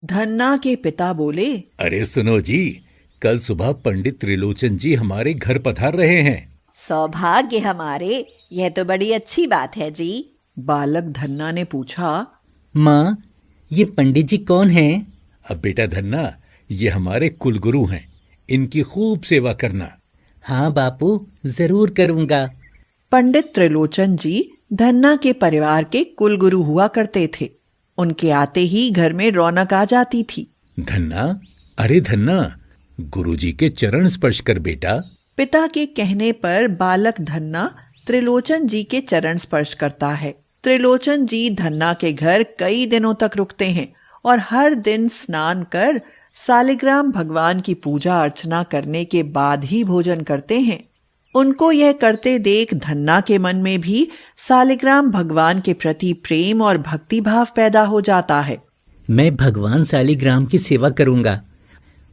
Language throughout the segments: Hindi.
धन्ना के पिता बोले। अरे सुनो जी, कल सुबह पंडित त्रिलोचन जी हमारे घर पधार रहे हैं। सौभाग्य हमारे, यह तो बड़ी अच्छी बात है जी। बालक धन्ना ने पूछा। माँ, ये पंडित जी कौन हैं? अब बेटा धन्ना, ये हमारे कुलगुरु हैं, इनकी खूब सेवा करना। हाँ बापू, जरूर करूँगा। पंडित त्रिलोचन जी धन्ना के परिवार के कुलगुरु हुआ करते थे। उनके आते ही घर में रौनक आ जाती थी। धन्ना, अरे धन्ना, गुरुजी के चरण स्पर्श कर बेटा। पिता के कहने पर बालक धन्ना त्रिलोचन जी के चरण स्पर्श करता है। त्रिलोचन जी धन्ना के घर कई दिनों तक रुकते हैं और हर दिन स्नान कर सालिग्राम भगवान की पूजा अर्चना करने के बाद ही भोजन करते हैं। उनको यह करते देख धन्ना के मन में भी सालिग्राम भगवान के प्रति प्रेम और भक्ति भाव पैदा हो जाता है। मैं भगवान सालिग्राम की सेवा करूँगा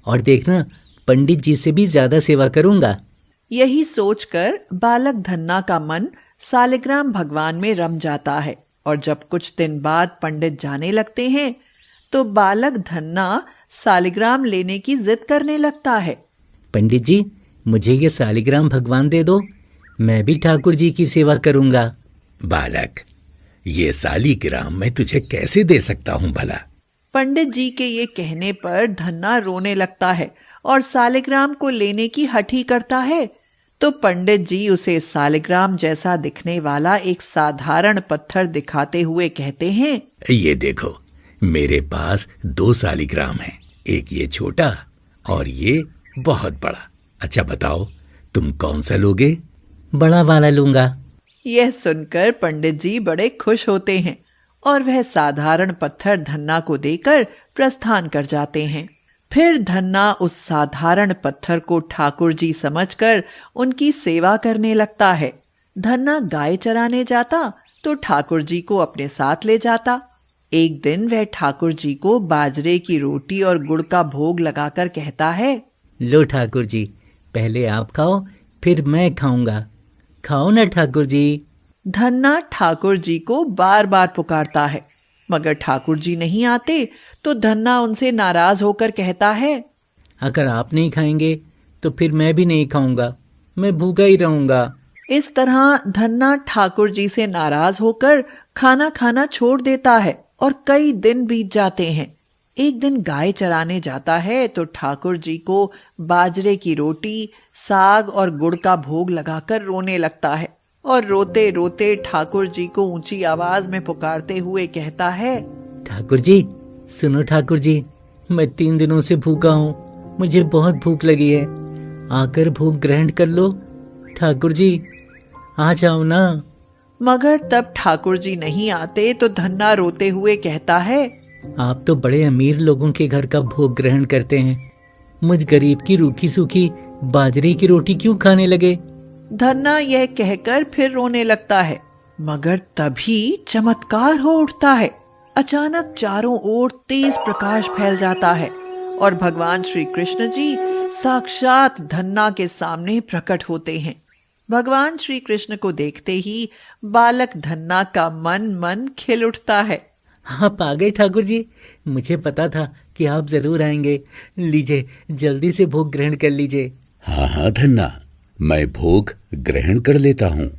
और देखना, पंडित जी से भी ज्यादा सेवा करूँगा। यही सोचकर बालक धन्ना का मन सालिग्राम भगवान में रम जाता है और जब कुछ दिन बाद पंडित जाने लगते हैं तो बालक धन्ना सालिग्राम लेने की जिद करने लगता है। पंडित जी, मुझे ये सालिग्राम भगवान दे दो, मैं भी ठाकुर जी की सेवा करूँगा। बालक, ये सालिग्राम मैं तुझे कैसे दे सकता हूँ भला? पंडित जी के ये कहने पर धन्ना रोने लगता है और सालिग्राम को लेने की हठी करता है। तो पंडित जी उसे सालिग्राम जैसा दिखने वाला एक साधारण पत्थर दिखाते हुए कहते हैं। ये देखो, मेरे पास 2 सालिग्राम हैं, एक ये छोटा और ये बहुत बड़ा। अच्छा बताओ, तुम कौन सा लोगे? बड़ा वाला लूँगा। यह सुनकर पंडित जी बड़े खुश होते हैं और वह साधारण पत्थर धन्ना को देकर प्रस्थान कर जाते हैं। फिर धन्ना उस साधारण पत्थर को ठाकुर जी समझकर उनकी सेवा करने लगता है। धन्ना गाय चराने जाता तो ठाकुर जी को अपने साथ ले जाता। एक दिन वह ठाकुर जी को बाजरे की रोटी और गुड़ का भोग लगाकर कहता है। लो ठाकुर जी, पहले आप खाओ, फिर मैं खाऊंगा। खाओ ना ठाकुर जी। धन्ना ठाकुर जी को बार बार पुकारता है, मगर ठाकुर जी नहीं आते तो धन्ना उनसे नाराज होकर कहता है। अगर आप नहीं खाएंगे तो फिर मैं भी नहीं खाऊंगा, मैं भूखा ही रहूंगा। इस तरह धन्ना ठाकुर जी से नाराज होकर खाना खाना छोड़ देता है और कई दिन बीत जाते हैं। एक दिन गाय चराने जाता है तो ठाकुर जी को बाजरे की रोटी, साग और गुड़ का भोग लगाकर रोने लगता है और रोते रोते ठाकुर जी को ऊंची आवाज में पुकारते हुए कहता है। ठाकुर जी, सुनो ठाकुर जी, मैं 3 दिनों से भूखा हूँ, मुझे बहुत भूख लगी है, आकर भूख ग्रहण कर लो। ठाकुर जी, आ जाओ ना। मगर तब ठाकुर जी नहीं आते तो धन्ना रोते हुए कहता है। आप तो बड़े अमीर लोगों के घर का भोग ग्रहण करते हैं, मुझ गरीब की रूखी सूखी बाजरे की रोटी क्यों खाने लगे? धन्ना यह कहकर फिर रोने लगता है, मगर तभी चमत्कार हो उठता है। अचानक चारों ओर तेज प्रकाश फैल जाता है और भगवान श्री कृष्ण जी साक्षात धन्ना के सामने प्रकट होते हैं। भगवान श्री कृष्ण को देखते ही बालक धन्ना का मन खिल उठता है। आप आ गए ठाकुर जी, मुझे पता था कि आप जरूर आएंगे। लीजिए, जल्दी से भोग ग्रहण कर लीजिए। हाँ हाँ धन्ना, मैं भोग ग्रहण कर लेता हूँ।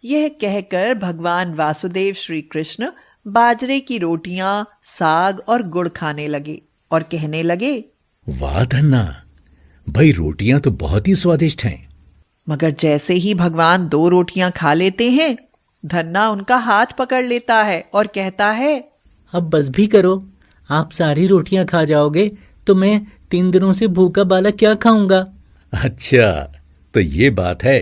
यह कहकर भगवान वासुदेव श्री कृष्ण बाजरे की रोटियां, साग और गुड़ खाने लगे और कहने लगे। वाह धन्ना, भाई रोटियां तो बहुत ही स्वादिष्ट हैं। मगर जैसे ही भगवान 2 रोटियां खा लेते हैं, धन्ना उनका हाथ पकड़ लेता है और कहता है। अब बस भी करो, आप सारी रोटियां खा जाओगे तो मैं 3 दिनों से भूखा बालक क्या खाऊंगा? अच्छा, तो ये बात है,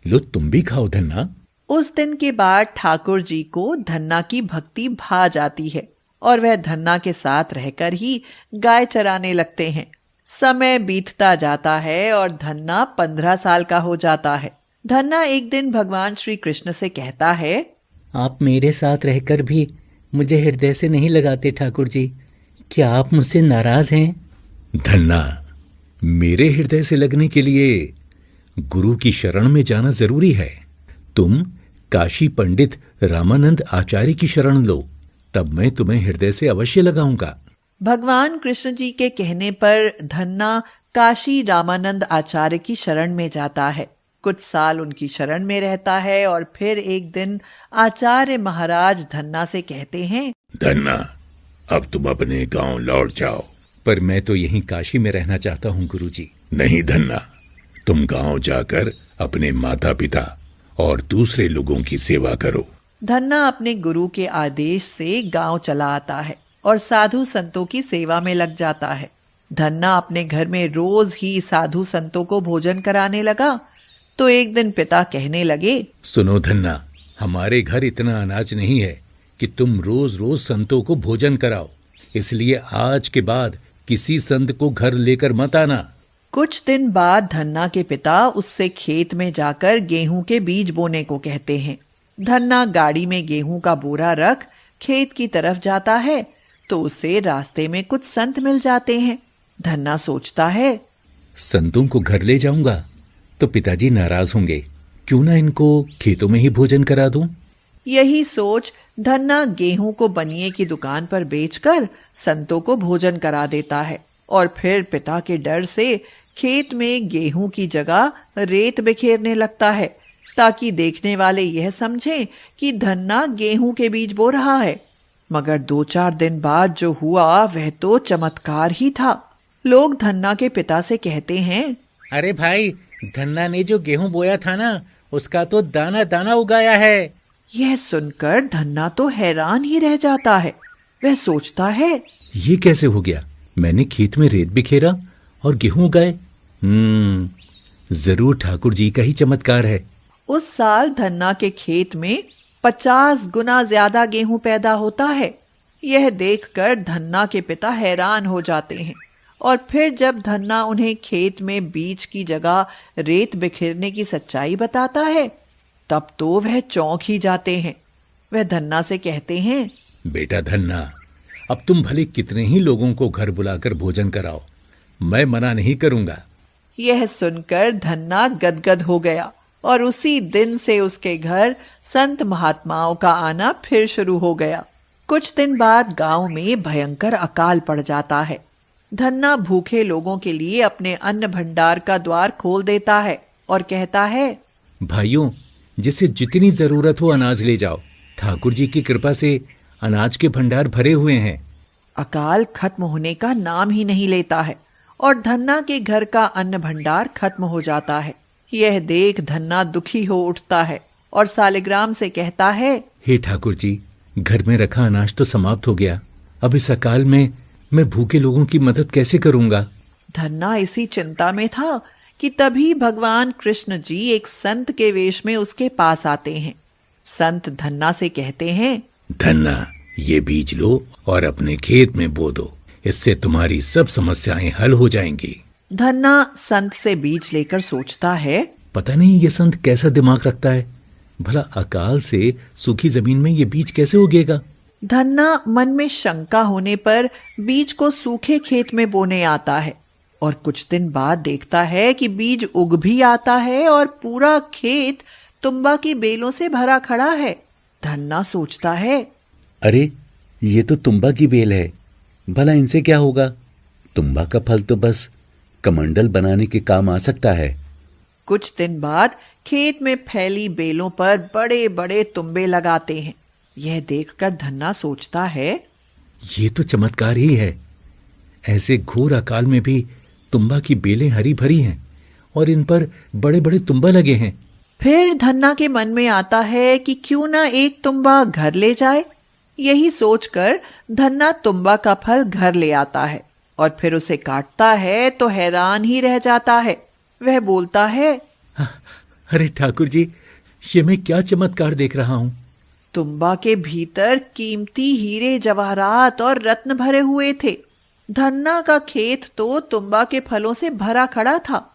लो तुम भी खाओ धन्ना। उस दिन के बाद ठाकुर जी को धन्ना की भक्ति भा जाती है और वह धन्ना के साथ रहकर ही गाय चराने लगते हैं। समय बीतता जाता है और धन्ना 15 साल का हो जाता है। धन्ना एक दिन भगवान श्री कृष्ण से कहता है। आप मेरे साथ रहकर भी मुझे हृदय से नहीं लगाते ठाकुर जी, क्या आप मुझसे नाराज हैं? धन्ना, मेरे हृदय से लगने के लिए गुरु की शरण में जाना जरूरी है। तुम काशी पंडित रामानंद आचार्य की शरण लो, तब मैं तुम्हें हृदय से अवश्य लगाऊंगा। भगवान कृष्ण जी के कहने पर धन्ना काशी रामानंद आचार्य की शरण में जाता है। कुछ साल उनकी शरण में रहता है और फिर एक दिन आचार्य महाराज धन्ना से कहते हैं, धन्ना, अब तुम अपने गांव लौट जाओ। पर मैं तो यहीं काशी में रहना चाहता हूँ गुरुजी। नहीं धन्ना, तुम गांव जाकर अपने माता पिता और दूसरे लोगों की सेवा करो। धन्ना अपने गुरु के आदेश से गांव चला आता है और साधु संतों की सेवा में लग जाता है। धन्ना अपने घर में रोज ही साधु संतों को भोजन कराने लगा। तो एक दिन पिता कहने लगे, सुनो धन्ना, हमारे घर इतना अनाज नहीं है कि तुम रोज रोज संतों को भोजन कराओ, इसलिए आज के बाद किसी संत को घर लेकर मत आना। कुछ दिन बाद धन्ना के पिता उससे खेत में जाकर गेहूं के बीज बोने को कहते हैं। धन्ना गाड़ी में गेहूं का बोरा रख खेत की तरफ जाता है तो उसे रास्ते में कुछ संत मिल जाते हैं। धन्ना सोचता है, संतों को घर ले जाऊंगा तो पिताजी नाराज होंगे, क्यों ना इनको खेतों में ही भोजन करा दूं। यही सोच धन्ना गेहूं को बनिए की दुकान पर बेचकर संतों को भोजन करा देता है और फिर पिता के डर से खेत में गेहूं की जगह रेत बिखेरने लगता है ताकि देखने वाले यह समझें कि धन्ना गेहूं के बीज बो रहा है। मगर 2-4 दिन बाद जो हुआ वह तो चमत्कार ही था। लोग धन्ना के पिता से कहते हैं, अरे भाई, धन्ना ने जो गेहूं बोया था ना, उसका तो दाना दाना उगाया है। यह सुनकर धन्ना तो हैरान ही रह जाता है। वह सोचता है, ये कैसे हो गया? मैंने खेत में रेत बिखेरा और गेहूं उगाए। जरूर ठाकुर जी का ही चमत्कार है। उस साल धन्ना के खेत में 50 गुना ज्यादा गेहूं पैदा होता है। यह देखकर धन्ना के पिता हैरान हो जाते हैं और फिर जब धन्ना उन्हें खेत में बीज की जगह रेत बिखेरने की सच्चाई बताता है तब तो वह चौंक ही जाते हैं। वह धन्ना से कहते हैं, बेटा धन्ना, अब तुम भले कितने ही लोगों को घर बुलाकर भोजन कराओ, मैं मना नहीं करूंगा। यह सुनकर धन्ना गदगद हो गया और उसी दिन से उसके घर संत महात्माओं का आना फिर शुरू हो गया। कुछ दिन बाद गांव में भयंकर अकाल पड़ जाता है। धन्ना भूखे लोगों के लिए अपने अन्न भंडार का द्वार खोल देता है और कहता है, भाइयों, जिसे जितनी जरूरत हो अनाज ले जाओ, ठाकुर जी की कृपा से अनाज के भंडार भरे हुए हैं। अकाल खत्म होने का नाम ही नहीं लेता है और धन्ना के घर का अन्न भंडार खत्म हो जाता है। यह देख धन्ना दुखी हो उठता है और सालिग्राम से कहता है, हे ठाकुर जी, घर में रखा अनाज तो समाप्त हो गया। अब इस अकाल में मैं भूखे लोगों की मदद कैसे करूंगा? धन्ना इसी चिंता में था कि तभी भगवान कृष्ण जी एक संत के वेश में उसके पास आते हैं। संत धन्ना से कहते हैं, धन्ना, ये बीज लो और अपने खेत में बो दो, इससे तुम्हारी सब समस्याएं हल हो जाएंगी। धन्ना संत से बीज लेकर सोचता है, पता नहीं ये संत कैसा दिमाग रखता है, भला अकाल से सूखी जमीन में ये बीज कैसे उगेगा? धन्ना मन में शंका होने पर बीज को सूखे खेत में बोने आता है और कुछ दिन बाद देखता है कि बीज उग भी आता है और पूरा खेत तुम्बा की बेलों से भरा खड़ा है। धन्ना सोचता है, अरे ये तो तुम्बा की बेल है, भला इनसे क्या होगा? तुम्बा का फल तो बस कमंडल बनाने के काम आ सकता है। कुछ दिन बाद खेत में फैली बेलों पर बड़े बड़े तुम्बे लगाते हैं। यह देखकर धन्ना सोचता है, ये तो चमत्कार ही है। ऐसे घोर अकाल में भी तुम्बा की बेलें हरी भरी हैं और इन पर बड़े बड़े तुम्बा लगे हैं। फिर धन्ना के मन में आता है कि क्यों ना एक तुम्बा घर ले जाए। यही सोचकर धन्ना तुम्बा का फल घर ले आता है और फिर उसे काटता है तो हैरान ही रह जाता है। वह बोलता है, अरे ठाकुर जी, ये मैं क्या चमत्कार देख रहा हूँ। तुम्बा के भीतर कीमती हीरे जवाहरात और रत्न भरे हुए थे। धन्ना का खेत तो तुम्बा के फलों से भरा खड़ा था।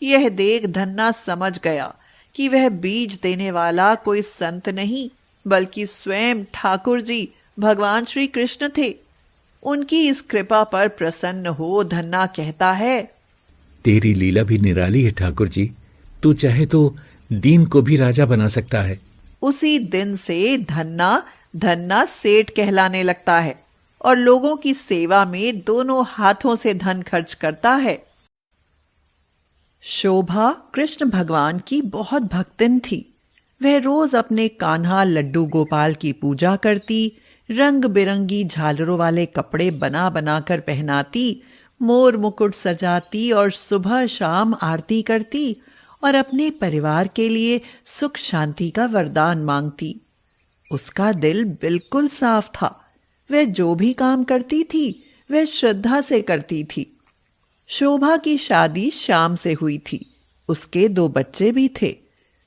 यह देख धन्ना समझ गया कि वह बीज देने वाला कोई संत नहीं बल्कि स्वयं ठाकुर जी भगवान श्री कृष्ण थे। उनकी इस कृपा पर प्रसन्न हो धन्ना कहता है, तेरी लीला भी निराली है ठाकुर जी, तू चाहे तो दीन को भी राजा बना सकता है। उसी दिन से धन्ना सेठ कहलाने लगता है और लोगों की सेवा में दोनों हाथों से धन खर्च करता है। शोभा कृष्ण भगवान की बहुत भक्तिन थी। वह रोज अपने कान्हा लड्डू गोपाल की पूजा करती, रंग बिरंगी झालरों वाले कपड़े बना बना कर पहनाती, मोर मुकुट सजाती और सुबह शाम आरती करती और अपने परिवार के लिए सुख शांति का वरदान मांगती। उसका दिल बिल्कुल साफ था। वह जो भी काम करती थी वह श्रद्धा से करती थी। शोभा की शादी श्याम से हुई थी। उसके 2 बच्चे भी थे,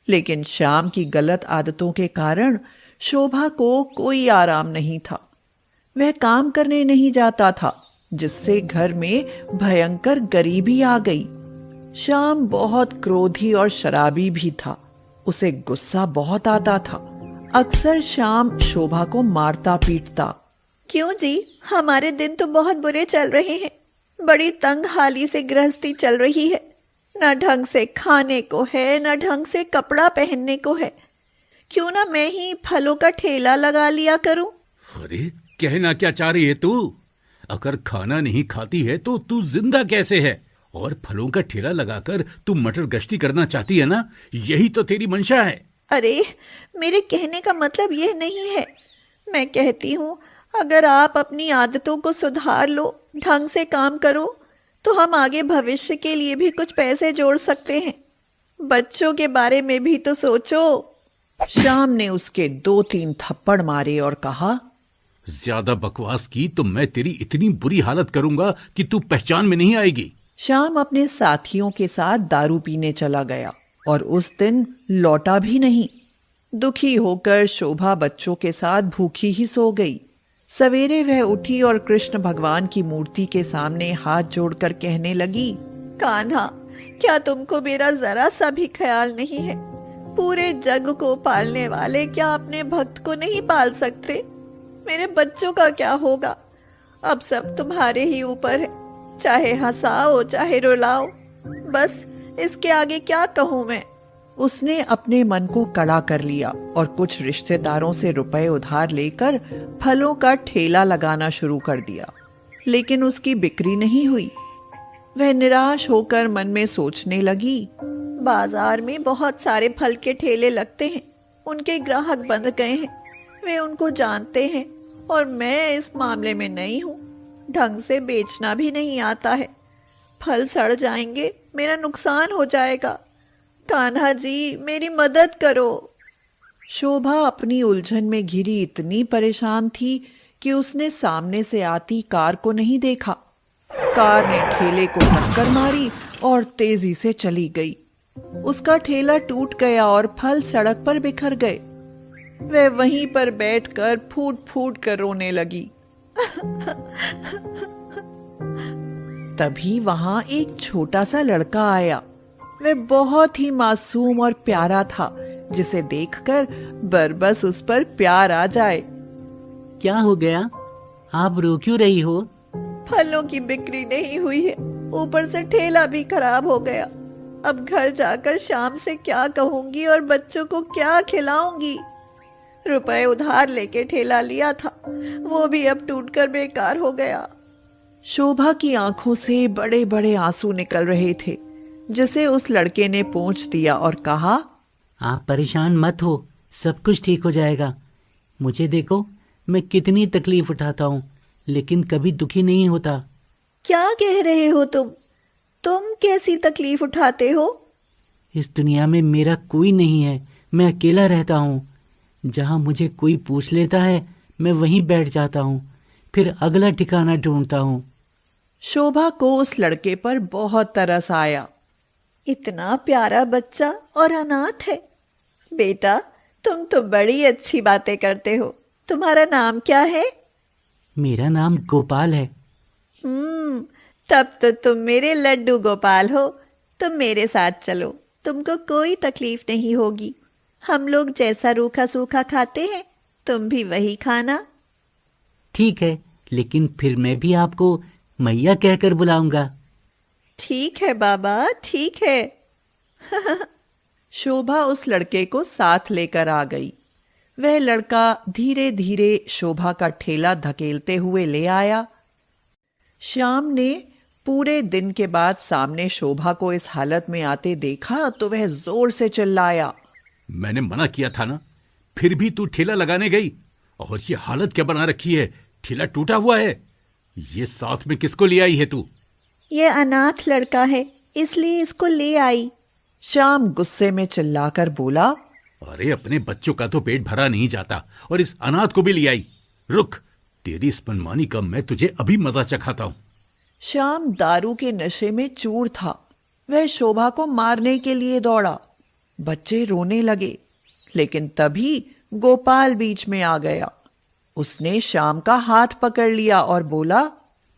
लेकिन श्याम की गलत आदतों के कारण शोभा को कोई आराम नहीं था। वह काम करने नहीं जाता था, जिससे घर में भयंकर गरीबी आ गई। श्याम बहुत क्रोधी और शराबी भी था। उसे गुस्सा बहुत आता था। अक्सर श्याम शोभा को मारता पीटता। क्यों जी, हमारे दिन तो बहुत बुरे चल रहे हैं। बड़ी तंग हाली से गृहस्थी चल रही है। न ढंग से खाने को है, न ढंग से कपड़ा पहनने को है। क्यों ना मैं ही फलों का ठेला लगा लिया करूं? अरे कहना क्या चाह रही है तू? अगर खाना नहीं खाती है तो तू जिंदा कैसे है? और फलों का ठेला लगाकर तू मटर गश्ती करना चाहती है ना? यही तो तेरी मंशा है। अरे मेरे कहने का मतलब यह नहीं है। मैं कहती हूँ, अगर आप अपनी आदतों को सुधार लो, ढंग से काम करो, तो हम आगे भविष्य के लिए भी कुछ पैसे जोड़ सकते हैं। बच्चों के बारे में भी तो सोचो। श्याम ने उसके 2-3 थप्पड़ मारे और कहा, ज्यादा बकवास की तो मैं तेरी इतनी बुरी हालत करूंगा कि तू पहचान में नहीं आएगी। श्याम अपने साथियों के साथ दारू पीने चला गया और उस दिन लौटा भी नहीं। दुखी होकर शोभा बच्चों के साथ भूखी ही सो गई। सवेरे वह उठी और कृष्ण भगवान की मूर्ति के सामने हाथ जोड़कर कहने लगी, कान्हा, क्या तुमको मेरा जरा सा भी ख्याल नहीं है? पूरे जग को पालने वाले क्या अपने भक्त को नहीं पाल सकते? मेरे बच्चों का क्या होगा? अब सब तुम्हारे ही ऊपर है। चाहे हंसाओ चाहे रुलाओ, बस इसके आगे क्या कहूँ मैं। उसने अपने मन को कड़ा कर लिया और कुछ रिश्तेदारों से रुपए उधार लेकर फलों का ठेला लगाना शुरू कर दिया, लेकिन उसकी बिक्री नहीं हुई। वह निराश होकर मन में सोचने लगी, बाजार में बहुत सारे फल के ठेले लगते हैं, उनके ग्राहक बंध गए हैं, वे उनको जानते हैं और मैं इस मामले में नहीं हूँ। ढंग से बेचना भी नहीं आता है। फल सड़ जाएंगे, मेरा नुकसान हो जाएगा। कान्हा जी, मेरी मदद करो। शोभा अपनी उलझन में घिरी इतनी परेशान थी कि उसने सामने से आती कार को नहीं देखा। कार ने ठेले को टक्कर मारी और तेजी से चली गई। उसका ठेला टूट गया और फल सड़क पर बिखर गए। वह वहीं पर बैठकर फूट फूट कर रोने लगी। तभी वहां एक छोटा सा लड़का आया। वह बहुत ही मासूम और प्यारा था, जिसे देखकर बरबस उस पर प्यार आ जाए। क्या हो गया? आप रो क्यों रही हो? फलों की बिक्री नहीं हुई है, ऊपर से ठेला भी खराब हो गया। अब घर जाकर शाम से क्या कहूंगी और बच्चों को क्या खिलाऊंगी? रुपए उधार लेके ठेला लिया था, वो भी अब टूटकर बेकार हो गया। शोभा की आंखों से बड़े बड़े आंसू निकल रहे थे, जिसे उस लड़के ने पोंछ दिया और कहा, आप परेशान मत हो, सब कुछ ठीक हो जाएगा। मुझे देखो, मैं कितनी तकलीफ उठाता हूँ, लेकिन कभी दुखी नहीं होता। क्या कह रहे हो तुम? तुम कैसी तकलीफ उठाते हो? इस दुनिया में मेरा कोई नहीं है, मैं अकेला रहता हूँ। जहाँ मुझे कोई पूछ लेता है, मैं वहीं बैठ जाता हूँ, फिर अगला ठिकाना ढूंढता हूँ। शोभा को उस लड़के पर बहुत तरस आया। इतना प्यारा बच्चा और अनाथ है। बेटा, तुम तो बड़ी अच्छी बातें करते हो। तुम्हारा नाम क्या है? मेरा नाम गोपाल है। तब तो तुम मेरे लड्डू गोपाल हो। तुम मेरे साथ चलो, तुमको कोई तकलीफ नहीं होगी। हम लोग जैसा रूखा सूखा खाते हैं, तुम भी वही खाना। ठीक है, लेकिन फिर मैं भी आपको मैया कहकर बुलाऊंगा। ठीक है बाबा, ठीक है। शोभा उस लड़के को साथ लेकर आ गई। वह लड़का धीरे धीरे शोभा का ठेला धकेलते हुए ले आया। श्याम ने पूरे दिन के बाद सामने शोभा को इस हालत में आते देखा तो वह जोर से चिल्लाया, मैंने मना किया था ना, फिर भी तू ठेला लगाने गई। और ये हालत क्या बना रखी है, ठेला टूटा हुआ है। ये साथ में किसको ले आई है तू? ये अनाथ लड़का है, इसलिए इसको ले आई। श्याम गुस्से में चिल्लाकर बोला, अरे अपने बच्चों का तो पेट भरा नहीं जाता और इस अनाथ को भी ले आई। रुक, तेरी इस मनमानी का मैं तुझे अभी मजा चखाता हूं। श्याम दारू के नशे में चूर था। वह शोभा को मारने के लिए दौड़ा। बच्चे रोने लगे, लेकिन तभी गोपाल बीच में आ गया। उसने श्याम का हाथ पकड़ लिया और बोला,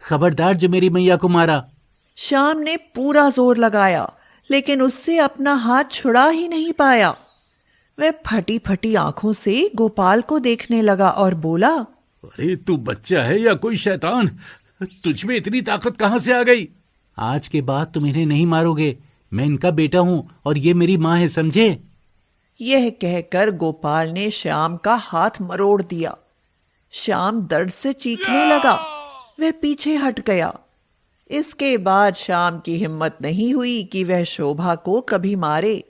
खबरदार जो मेरी मैया को मारा। श्याम ने पूरा जोर लगाया, लेकिन उससे अपना हाथ छुड़ा ही नहीं पाया। वह फटी फटी आंखों से गोपाल को देखने लगा और बोला, अरे तू बच्चा है या कोई शैतान? तुझ में इतनी ताकत कहां से आ गई? आज के बाद तुम इन्हें नहीं मारोगे। मैं इनका बेटा हूं और ये मेरी माँ है, समझे? यह कहकर गोपाल ने श्याम का हाथ मरोड़ दिया। श्याम दर्द से चीखने लगा। वह पीछे हट गया। इसके बाद श्याम की हिम्मत नहीं हुई कि वह शोभा को कभी मारे।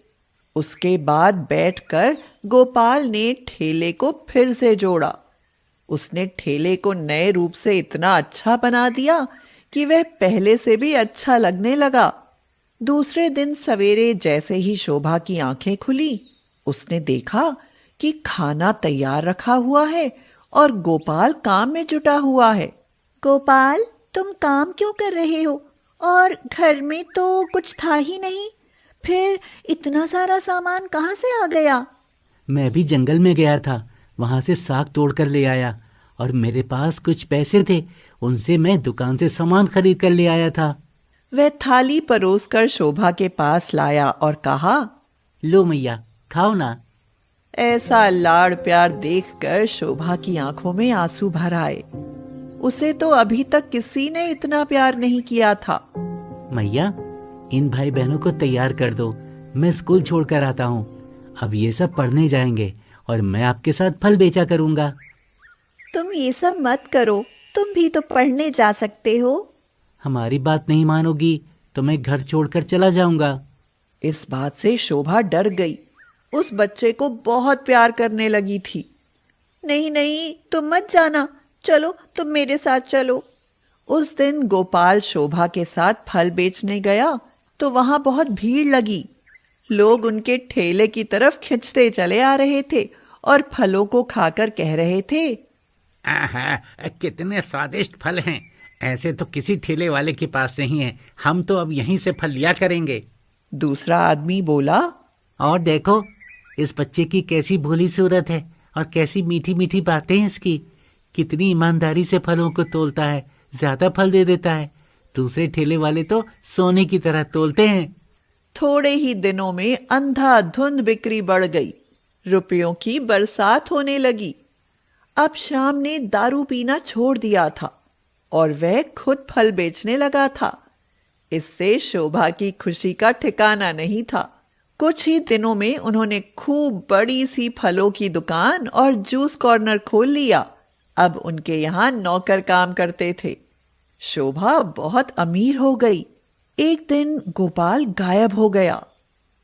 उसके बाद बैठकर गोपाल ने ठेले को फिर से जोड़ा। उसने ठेले को नए रूप से इतना अच्छा बना दिया कि वह पहले से भी अच्छा लगने लगा। दूसरे दिन सवेरे जैसे ही शोभा की आंखें खुली, उसने देखा कि खाना तैयार रखा हुआ है और गोपाल काम में जुटा हुआ है। गोपाल, तुम काम क्यों कर रहे हो? और घर में तो कुछ था ही नहीं, फिर इतना सारा सामान कहाँ से आ गया? मैं भी जंगल में गया था, वहाँ से साग तोड़ कर ले आया और मेरे पास कुछ पैसे थे, उनसे मैं दुकान से सामान खरीद कर ले आया था। वह थाली परोसकर शोभा के पास लाया और कहा, लो मैया, खाओ ना। ऐसा लाड़ प्यार देखकर शोभा की आंखों में आंसू भर आए। उसे तो अभी तक किसी ने इतना प्यार नहीं किया था। मैया, इन भाई बहनों को तैयार कर दो, मैं स्कूल छोड़कर आता हूँ। अब ये सब पढ़ने जाएंगे और मैं आपके साथ फल बेचा करूँगा। तुम ये सब मत करो, तुम भी तो पढ़ने जा सकते हो। हमारी बात नहीं मानोगी तो मैं घर छोड़कर चला जाऊँगा। इस बात से शोभा डर गई। उस बच्चे को बहुत प्यार करने लगी थी। नहीं नहीं, तुम मत जाना, चलो तुम मेरे साथ चलो। उस दिन गोपाल शोभा के साथ फल बेचने गया तो वहां बहुत भीड़ लगी। लोग उनके ठेले की तरफ खिंचते चले आ रहे थे और फलों को खाकर कह रहे थे, आहा, कितने स्वादिष्ट फल हैं। ऐसे तो किसी ठेले वाले के पास नहीं है, हम तो अब यहीं से फल लिया करेंगे। दूसरा आदमी बोला, और देखो, इस बच्चे की कैसी भोली सूरत है और कैसी मीठी मीठी बातें हैं इसकी। कितनी ईमानदारी से फलों को तोलता है, ज्यादा फल दे देता है। दूसरे ठेले वाले तो सोने की तरह तोलते हैं। थोड़े ही दिनों में अंधाधुंध बिक्री बढ़ गई। रुपयों की बरसात होने लगी। अब श्याम ने दारू पीना छोड़ दिया था और वह खुद फल बेचने लगा था। इससे शोभा की खुशी का ठिकाना नहीं था। कुछ ही दिनों में उन्होंने खूब बड़ी सी फलों की दुकान और जूस कॉर्नर खोल लिया। अब उनके यहाँ नौकर काम करते थे। शोभा बहुत अमीर हो गई। एक दिन गोपाल गायब हो गया।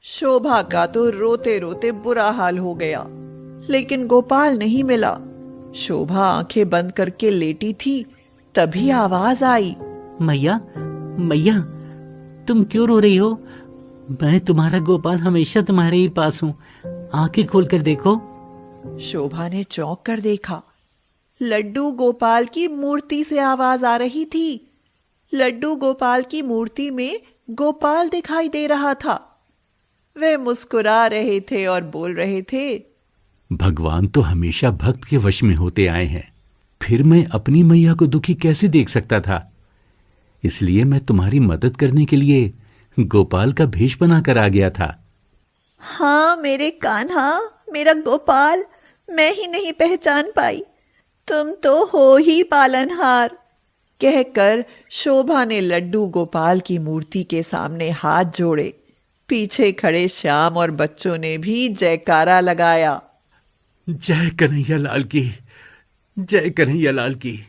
शोभा का तो रोते रोते बुरा हाल हो गया, लेकिन गोपाल नहीं मिला। शोभा आंखें बंद करके लेटी थी, तभी आवाज आई, मैया, मैया, तुम क्यों रो रही हो? मैं तुम्हारा गोपाल हमेशा तुम्हारे ही पास हूँ, आंखें खोल कर देखो। शोभा ने चौंक कर देखा। लड्डू गोपाल की मूर्ति से आवाज आ रही थी। लड्डू गोपाल की मूर्ति में गोपाल दिखाई दे रहा था। वे मुस्कुरा रहे थे और बोल रहे थे, भगवान तो हमेशा भक्त के वश में होते आए हैं, फिर मैं अपनी मैया को दुखी कैसे देख सकता था। इसलिए मैं तुम्हारी मदद करने के लिए गोपाल का भेष बनाकर आ गया था। हाँ मेरे कान्हा, मेरा गोपाल, मैं ही नहीं पहचान पाई, तुम तो हो ही पालनहार। कहकर शोभा ने लड्डू गोपाल की मूर्ति के सामने हाथ जोड़े। पीछे खड़े श्याम और बच्चों ने भी जयकारा लगाया। जय कन्हैया लाल की, जय कन्हैया लाल की।